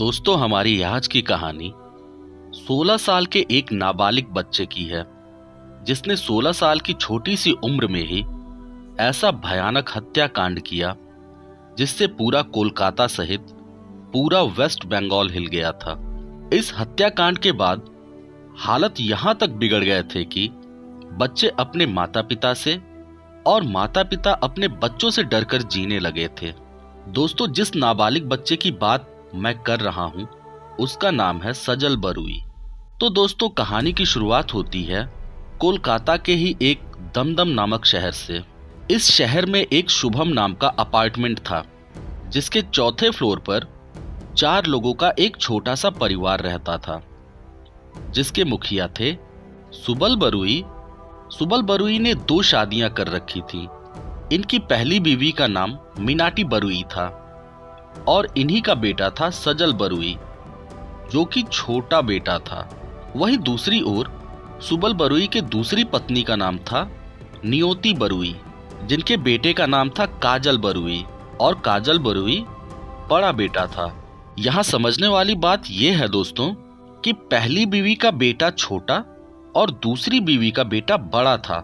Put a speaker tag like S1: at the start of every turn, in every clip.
S1: दोस्तों, हमारी आज की कहानी 16 साल के एक नाबालिग बच्चे की है, जिसने 16 साल की छोटी सी उम्र में ही ऐसा भयानक हत्याकांड किया जिससे पूरा कोलकाता सहित पूरा वेस्ट बंगाल हिल गया था। इस हत्याकांड के बाद हालत यहां तक बिगड़ गए थे कि बच्चे अपने माता पिता से और माता पिता अपने बच्चों से डरकर जीने लगे थे। दोस्तों, जिस नाबालिग बच्चे की बात मैं कर रहा हूं उसका नाम है सजल बरुई। तो दोस्तों, कहानी की शुरुआत होती है कोलकाता के ही एक दमदम नामक शहर से। इस शहर में एक शुभम नाम का अपार्टमेंट था, जिसके चौथे फ्लोर पर 4 लोगों का एक छोटा सा परिवार रहता था, जिसके मुखिया थे सुबल बरुई। सुबल बरुई ने 2 शादियां कर रखी थी। इनकी पहली बीवी का नाम मीनाटी बरुई था और इन्हीं का बेटा था सजल बरुई, जो कि छोटा बेटा था। वहीं दूसरी ओर सुबल बरुई के दूसरी पत्नी का नाम था नियोती बरुई, जिनके बेटे का नाम था काजल बरुई और काजल बरुई बड़ा बेटा था। यहाँ समझने वाली बात यह है दोस्तों कि पहली बीवी का बेटा छोटा और दूसरी बीवी का बेटा बड़ा था।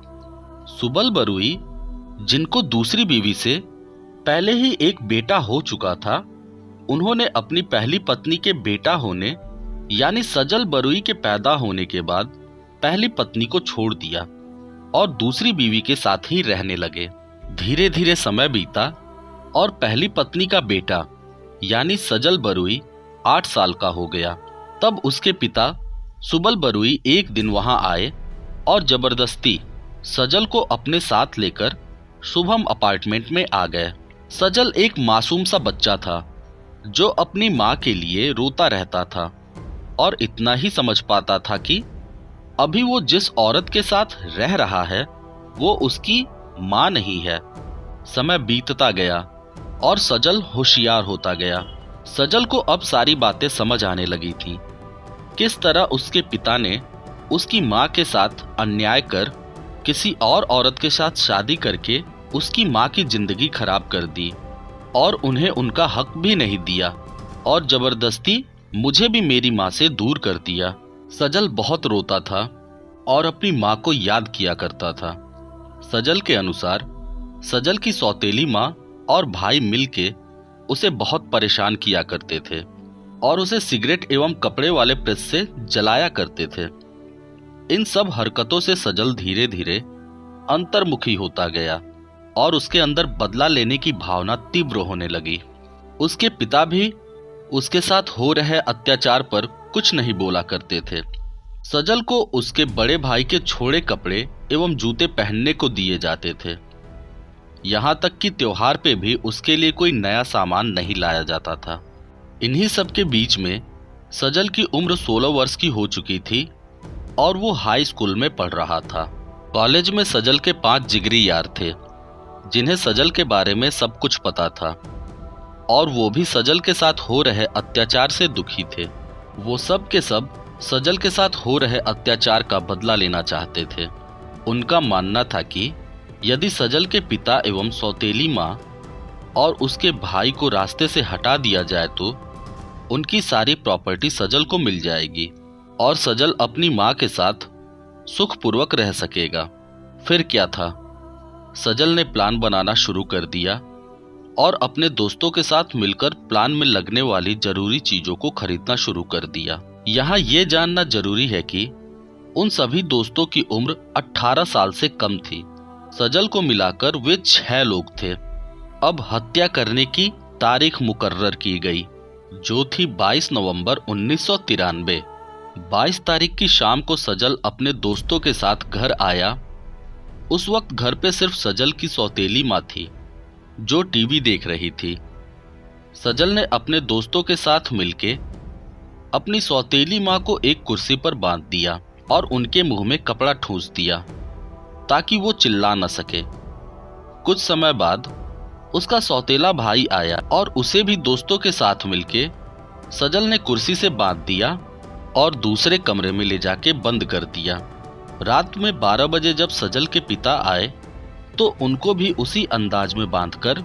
S1: सुबल बरुई, जिनको दूसरी बीवी से पहले ही एक बेटा हो चुका था, उन्होंने अपनी पहली पत्नी के बेटा होने यानी सजल बरुई के पैदा होने के बाद पहली पत्नी को छोड़ दिया और दूसरी बीवी के साथ ही रहने लगे। धीरे धीरे समय बीता और पहली पत्नी का बेटा यानी सजल बरुई 8 साल का हो गया। तब उसके पिता सुबल बरुई एक दिन वहां आए और जबरदस्ती सजल को अपने साथ लेकर शुभम अपार्टमेंट में आ गए। सजल एक मासूम सा बच्चा था जो अपनी माँ के लिए रोता रहता था और इतना ही समझ पाता था कि अभी वो जिस औरत के साथ रह रहा है वो उसकी माँ नहीं है। समय बीतता गया और सजल होशियार होता गया। सजल को अब सारी बातें समझ आने लगी थी। किस तरह उसके पिता ने उसकी माँ के साथ अन्याय कर किसी और औरत के साथ शादी करके उसकी माँ की जिंदगी खराब कर दी और उन्हें उनका हक भी नहीं दिया और जबरदस्ती मुझे भी मेरी माँ से दूर कर दिया। सजल बहुत रोता था और अपनी माँ को याद किया करता था। सजल के अनुसार सजल की सौतेली माँ और भाई मिलके उसे बहुत परेशान किया करते थे और उसे सिगरेट एवं कपड़े वाले प्रेस से जलाया करते थे। इन सब हरकतों से सजल धीरे धीरे अंतर्मुखी होता गया और उसके अंदर बदला लेने की भावना तीव्र होने लगी। उसके पिता भी उसके साथ हो रहे अत्याचार पर कुछ नहीं बोला करते थे। सजल को उसके बड़े भाई के छोड़े कपड़े एवं जूते पहनने को दिए जाते थे। यहाँ तक कि त्योहार पे भी उसके लिए कोई नया सामान नहीं लाया जाता था। इन्हीं सब के बीच में सजल की उम्र 16 वर्ष की हो चुकी थी और वो हाई स्कूल में पढ़ रहा था। कॉलेज में सजल के 5 जिगरी यार थे, जिन्हें सजल के बारे में सब कुछ पता था और वो भी सजल के साथ हो रहे अत्याचार से दुखी थे। वो सब के सब सजल के साथ हो रहे अत्याचार का बदला लेना चाहते थे। उनका मानना था कि यदि सजल के पिता एवं सौतेली माँ और उसके भाई को रास्ते से हटा दिया जाए तो उनकी सारी प्रॉपर्टी सजल को मिल जाएगी और सजल अपनी माँ के साथ सुखपूर्वक रह सकेगा। फिर क्या था, सजल ने प्लान बनाना शुरू कर दिया और अपने दोस्तों के साथ मिलकर प्लान में लगने वाली जरूरी चीजों को खरीदना शुरू कर दिया। यहाँ ये जानना जरूरी है कि उन सभी दोस्तों की उम्र 18 साल से कम थी। सजल को मिलाकर वे 6 लोग थे। अब हत्या करने की तारीख मुकर्रर की गई, जो थी 22 नवंबर 1993। 22 तारीख की शाम को सजल अपने दोस्तों के साथ घर आया। उस वक्त घर पे सिर्फ सजल की सौतेली माँ थी, जो टीवी देख रही थी। सजल ने अपने दोस्तों के साथ मिलके अपनी सौतेली माँ को एक कुर्सी पर बांध दिया और उनके मुंह में कपड़ा ठूंस दिया ताकि वो चिल्ला न सके। कुछ समय बाद उसका सौतेला भाई आया और उसे भी दोस्तों के साथ मिलके सजल ने कुर्सी से बांध दिया और दूसरे कमरे में ले जाके बंद कर दिया। रात में 12 बजे जब सजल के पिता आए तो उनको भी उसी अंदाज में बांधकर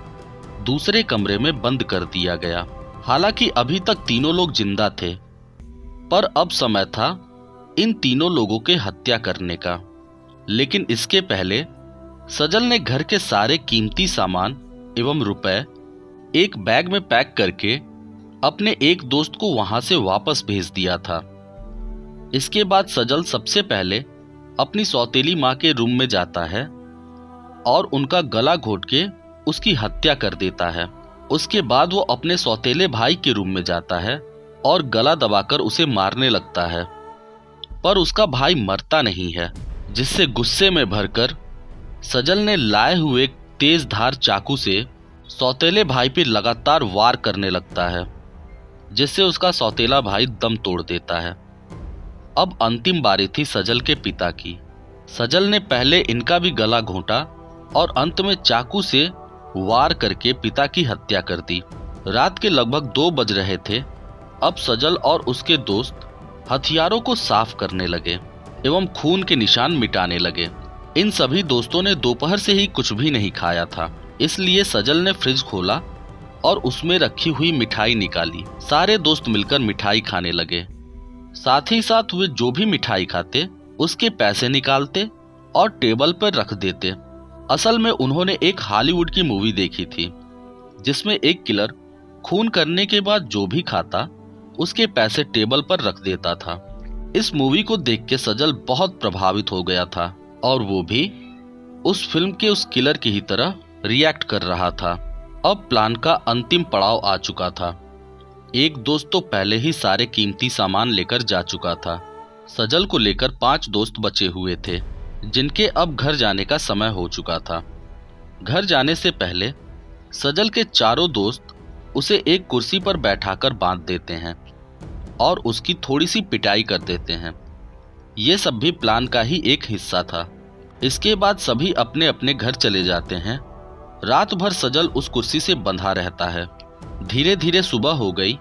S1: दूसरे कमरे में बंद कर दिया गया। हालांकि अभी तक तीनों लोग जिंदा थे, पर अब समय था इन तीनों लोगों के हत्या करने का। लेकिन इसके पहले सजल ने घर के सारे कीमती सामान एवं रुपए एक बैग में पैक करके अपने एक दोस्त को वहां से वापस भेज दिया था। इसके बाद सजल सबसे पहले अपनी सौतेली मां के रूम में जाता है और उनका गला घोट के उसकी हत्या कर देता है। उसके बाद वो अपने सौतेले भाई के रूम में जाता है और गला दबाकर उसे मारने लगता है, पर उसका भाई मरता नहीं है, जिससे गुस्से में भरकर सजल ने लाए हुए तेज धार चाकू से सौतेले भाई पे लगातार वार करने लगता है, जिससे उसका सौतेला भाई दम तोड़ देता है। अब अंतिम बारी थी सजल के पिता की। सजल ने पहले इनका भी गला घोंटा और अंत में चाकू से वार करके पिता की हत्या कर दी। रात के लगभग 2 बज रहे थे। अब सजल और उसके दोस्त हथियारों को साफ करने लगे एवं खून के निशान मिटाने लगे। इन सभी दोस्तों ने दोपहर से ही कुछ भी नहीं खाया था, इसलिए सजल ने फ्रिज खोला और उसमें रखी हुई मिठाई निकाली। सारे दोस्त मिलकर मिठाई खाने लगे। साथ ही साथ वे जो भी मिठाई खाते उसके पैसे निकालते और टेबल पर रख देते। असल में उन्होंने एक हॉलीवुड की मूवी देखी थी, जिसमें एक किलर खून करने के बाद जो भी खाता उसके पैसे टेबल पर रख देता था। इस मूवी को देख के सजल बहुत प्रभावित हो गया था और वो भी उस फिल्म के उस किलर की ही तरह रिएक्ट कर रहा था। अब प्लान का अंतिम पड़ाव आ चुका था। एक दोस्त तो पहले ही सारे कीमती सामान लेकर जा चुका था। सजल को लेकर 5 दोस्त बचे हुए थे, जिनके अब घर जाने का समय हो चुका था। घर जाने से पहले सजल के चारों दोस्त उसे एक कुर्सी पर बैठाकर बांध देते हैं और उसकी थोड़ी सी पिटाई कर देते हैं। ये सब भी प्लान का ही एक हिस्सा था। इसके बाद सभी अपने अपने घर चले जाते हैं। रात भर सजल उस कुर्सी से बंधा रहता है। धीरे धीरे सुबह हो गई।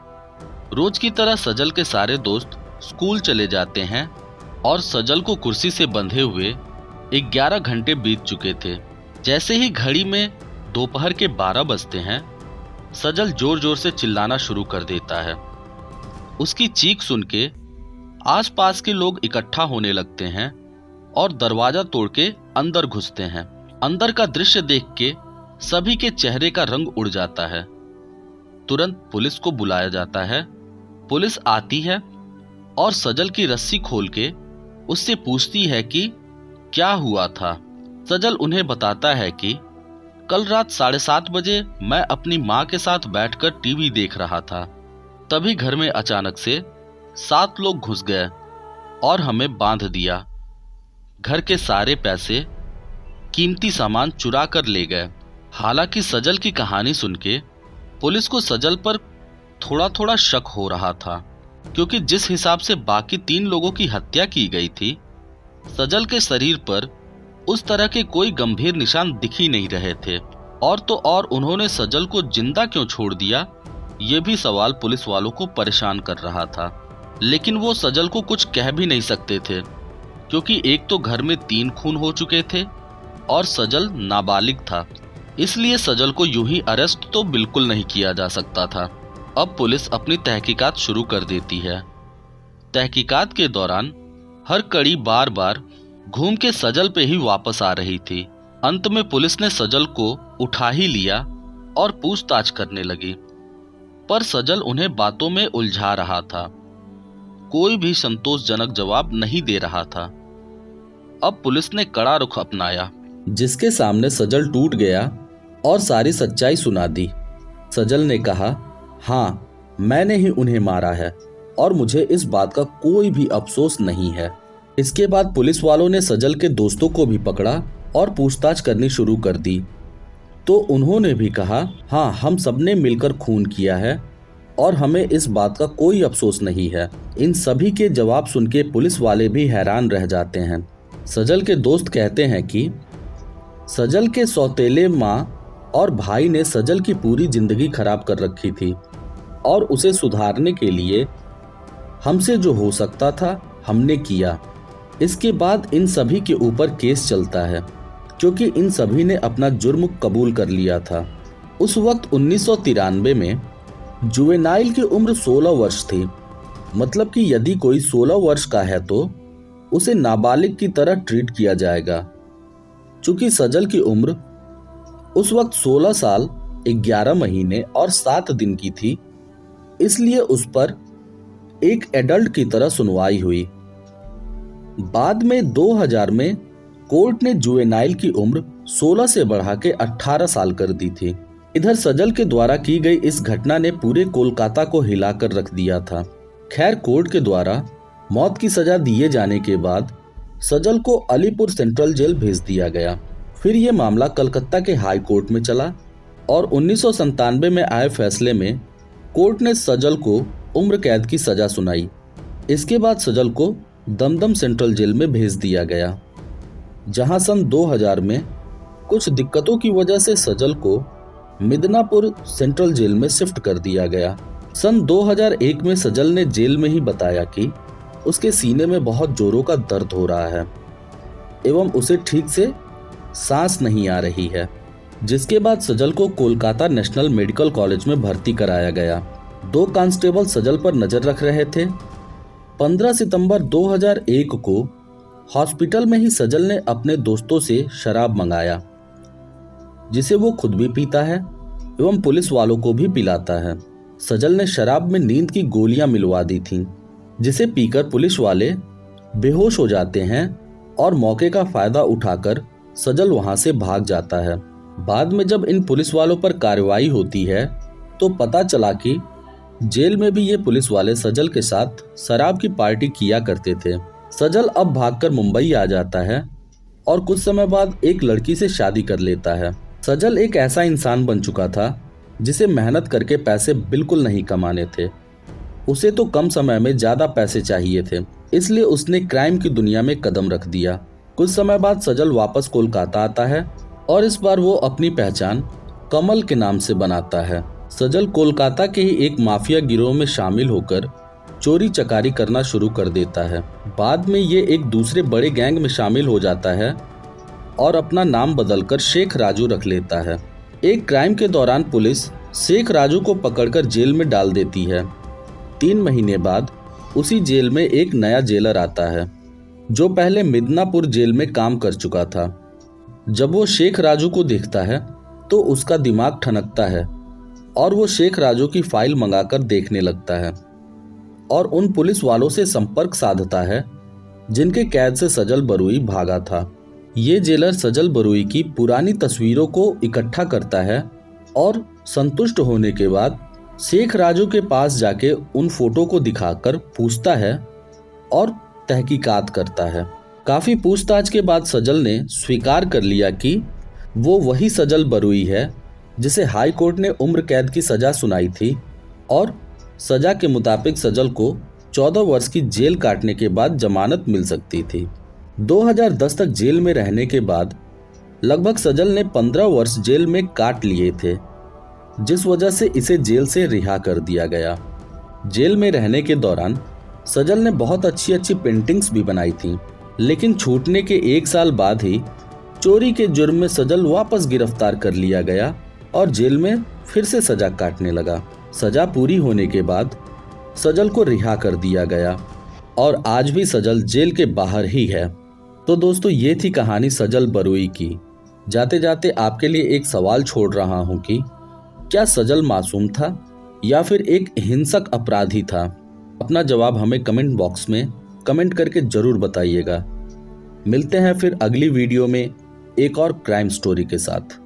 S1: रोज की तरह सजल के सारे दोस्त स्कूल चले जाते हैं और सजल को कुर्सी से बंधे हुए 11 घंटे बीत चुके थे। जैसे ही घड़ी में दोपहर के 12 बजते हैं, सजल जोर जोर से चिल्लाना शुरू कर देता है। उसकी चीख सुन के आसपास के लोग इकट्ठा होने लगते हैं और दरवाजा तोड़ के अंदर घुसते हैं। अंदर का दृश्य देख के सभी के चेहरे का रंग उड़ जाता है। तुरंत पुलिस को बुलाया जाता है। पुलिस आती है और सजल की रस्सी खोल के उससे पूछती है कि क्या हुआ था। सजल उन्हें बताता है कि कल रात 7:30 बजे मैं अपनी माँ के साथ बैठकर टीवी देख रहा था। तभी घर में अचानक से 7 लोग घुस गए और हमें बांध दिया। घर के सारे पैसे, कीमती सामान चुरा कर ले गए। हालांकि सजल की कहानी सुन के पुलिस को सजल पर थोड़ा थोड़ा शक हो रहा था, क्योंकि जिस हिसाब से बाकी 3 लोगों की हत्या की गई थी, सजल के शरीर पर उस तरह के कोई गंभीर निशान दिख ही नहीं रहे थे। और तो और उन्होंने सजल को जिंदा क्यों छोड़ दिया, ये भी सवाल पुलिस वालों को परेशान कर रहा था। लेकिन वो सजल को कुछ कह भी नहीं सकते थे, क्योंकि एक तो घर में 3 खून हो चुके थे और सजल नाबालिग था। इसलिए सजल को यूं ही अरेस्ट तो बिल्कुल नहीं किया जा सकता था। अब पुलिस अपनी तहकीकात शुरू कर देती है। तहकीकात के दौरान हर कड़ी बार बार घूम के सजल पे ही वापस आ रही थी। अंत में पुलिस ने सजल को उठा ही लिया और पूछताछ करने लगी, पर सजल उन्हें बातों में उलझा रहा था। कोई भी संतोषजनक जवाब नहीं दे रहा था। अब पुलिस ने कड़ा रुख अपनाया, जिसके सामने सजल टूट गया और सारी सच्चाई सुना दी। सजल ने कहा, हाँ, मैंने ही उन्हें मारा है और मुझे इस बात का कोई भी अफसोस नहीं है। इसके बाद पुलिस वालों ने सजल के दोस्तों को भी पकड़ा और पूछताछ करनी शुरू कर दी। तो उन्होंने भी कहा, हाँ, हम सबने मिलकर खून किया है और हमें इस बात का कोई अफसोस नहीं है। इन सभी के जवाब सुन के पुलिस वाले भी हैरान रह जाते हैं। सजल के दोस्त कहते हैं कि सजल के सौतेले माँ और भाई ने सजल की पूरी जिंदगी खराब कर रखी थी और उसे सुधारने के लिए हमसे जो हो सकता था हमने किया। इसके बाद इन सभी के ऊपर केस चलता है, क्योंकि इन सभी ने अपना जुर्म कबूल कर लिया था। उस वक्त 1993 में जुवेनाइल की उम्र 16 वर्ष थी। मतलब कि यदि कोई 16 वर्ष का है तो उसे नाबालिग की तरह ट्रीट किया जाएगा। चूंकि सजल की उम्र उस वक्त 16 साल 11 महीने और 7 दिन की थी, इसलिए उस पर एक एडल्ट की तरह सुनवाई हुई। बाद में 2000 में कोर्ट ने जुवेनाइल की उम्र 16 से बढ़ा के 18 साल कर दी थी। इधर सजल के द्वारा की गई इस घटना ने पूरे कोलकाता को हिलाकर रख दिया था। खैर, कोर्ट के द्वारा मौत की सजा दिए जाने के बाद सजल को अलीपुर सेंट्रल जेल भेज दिया गया। फिर यह मामला कलकत्ता के हाई कोर्ट में चला और 1997 में आए फैसले में कोर्ट ने सजल को उम्र कैद की सजा सुनाई। इसके बाद सजल को दमदम सेंट्रल जेल में भेज दिया गया, जहां सन 2000 में कुछ दिक्कतों की वजह से सजल को मिदनापुर सेंट्रल जेल में शिफ्ट कर दिया गया। सन 2001 में सजल ने जेल में ही बताया कि उसके सीने में बहुत जोरों का दर्द हो रहा है एवं उसे ठीक से सांस नहीं आ रही है, जिसके बाद सजल को कोलकाता नेशनल मेडिकल कॉलेज में भर्ती कराया गया। 2 कांस्टेबल सजल पर नजर रख रहे थे। 15 सितंबर 2001 को हॉस्पिटल में ही सजल ने अपने दोस्तों से शराब मंगाया, जिसे वो खुद भी पीता है एवं पुलिस वालों को भी पिलाता है। सजल ने शराब में नींद की गोलियां मिलवा दी थीं, जिसे पीकर पुलिस वाले बेहोश हो जाते हैं और मौके का फायदा उठाकर सजल वहां से भाग जाता है। बाद में जब इन पुलिस वालों पर कार्रवाई होती है तो पता चला कि जेल में भी ये पुलिस वाले सजल के साथ शराब की पार्टी किया करते थे। सजल अब भागकर मुंबई आ जाता है और कुछ समय बाद एक लड़की से शादी कर लेता है। सजल एक ऐसा इंसान बन चुका था जिसे मेहनत करके पैसे बिल्कुल नहीं कमाने थे। उसे तो कम समय में ज्यादा पैसे चाहिए थे, इसलिए उसने क्राइम की दुनिया में कदम रख दिया। कुछ समय बाद सजल वापस कोलकाता आता है और इस बार वो अपनी पहचान कमल के नाम से बनाता है। सजल कोलकाता के ही एक माफिया गिरोह में शामिल होकर चोरी चकारी करना शुरू कर देता है। बाद में ये एक दूसरे बड़े गैंग में शामिल हो जाता है और अपना नाम बदलकर शेख राजू रख लेता है। एक क्राइम के दौरान पुलिस शेख राजू को पकड़कर जेल में डाल देती है। 3 महीने बाद उसी जेल में एक नया जेलर आता है, जो पहले मिदनापुर जेल में काम कर चुका था। जब वो शेख राजू को देखता है तो उसका दिमाग ठनकता है और वो शेख राजू की फाइल मंगाकर देखने लगता है और उन पुलिस वालों से संपर्क साधता है जिनके कैद से सजल बरुई भागा था। ये जेलर सजल बरुई की पुरानी तस्वीरों को इकट्ठा करता है और संतुष्ट होने के बाद शेख राजू के पास जाके उन फोटो को दिखाकर पूछता है और तहकीकात करता है। काफी पूछताछ के बाद सजल ने स्वीकार कर लिया कि वो वही सजल बरुई है जिसे हाई कोर्ट ने उम्र कैद की सजा सुनाई थी और सजा के मुताबिक सजल को 14 वर्ष की जेल काटने के बाद जमानत मिल सकती थी। 2010 तक जेल में रहने के बाद लगभग सजल ने 15 वर्ष जेल में काट लिए थे, जिस वजह से इसे जेल से रिहा कर दिया गया। जेल में रहने के दौरान सजल ने बहुत अच्छी अच्छी पेंटिंग्स भी बनाई थी, लेकिन छूटने के 1 साल बाद ही चोरी के जुर्म में सजल वापस गिरफ्तार कर लिया गया और जेल में फिर से सजा काटने लगा। सजा पूरी होने के बाद सजल को रिहा कर दिया गया और आज भी सजल जेल के बाहर ही है। तो दोस्तों, ये थी कहानी सजल बरुई की। जाते जाते आपके लिए एक सवाल छोड़ रहा हूं कि क्या सजल मासूम था या फिर एक हिंसक अपराधी था? अपना जवाब हमें कमेंट बॉक्स में कमेंट करके जरूर बताइएगा। मिलते हैं फिर अगली वीडियो में एक और क्राइम स्टोरी के साथ।